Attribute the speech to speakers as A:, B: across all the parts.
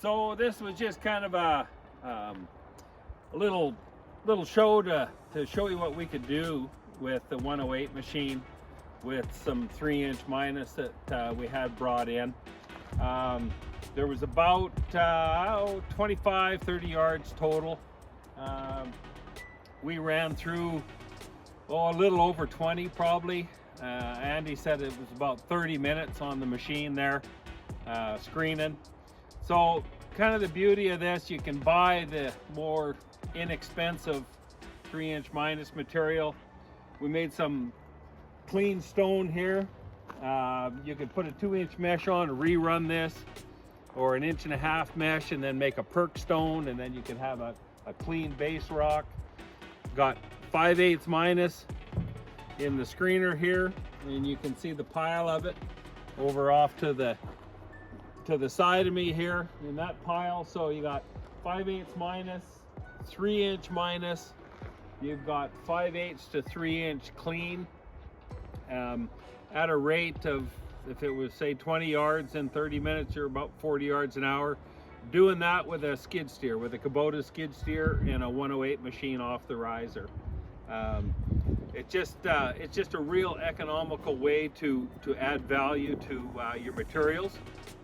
A: So this was just kind of a little show to show you what we could do with the 108 machine with some 3-inch minus that we had brought in. There was about 25-30 yards total. We ran through a little over 20 probably. Andy said it was about 30 minutes on the machine there, screening. So kind of the beauty of this, you can buy the more inexpensive 3-inch minus material. We made some clean stone here. You could put a 2-inch mesh on and rerun this, or an 1.5 inch mesh and then make a perk stone, and then you can have a clean base rock. Got 5/8 minus in the screener here, and you can see the pile of it over off to the side of me here in that pile. So you got 5/8 minus, 3-inch minus, you've got 5/8 to 3-inch clean, at a rate of, if it was say 20 yards in 30 minutes, you're about 40 yards an hour. Doing that with a skid steer, with a Kubota SkidSteer and a 108 machine off the riser. It's just a real economical way to add value to your materials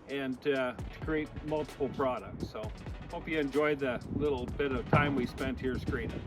A: and to create multiple products. So hope you enjoyed the little bit of time we spent here screening.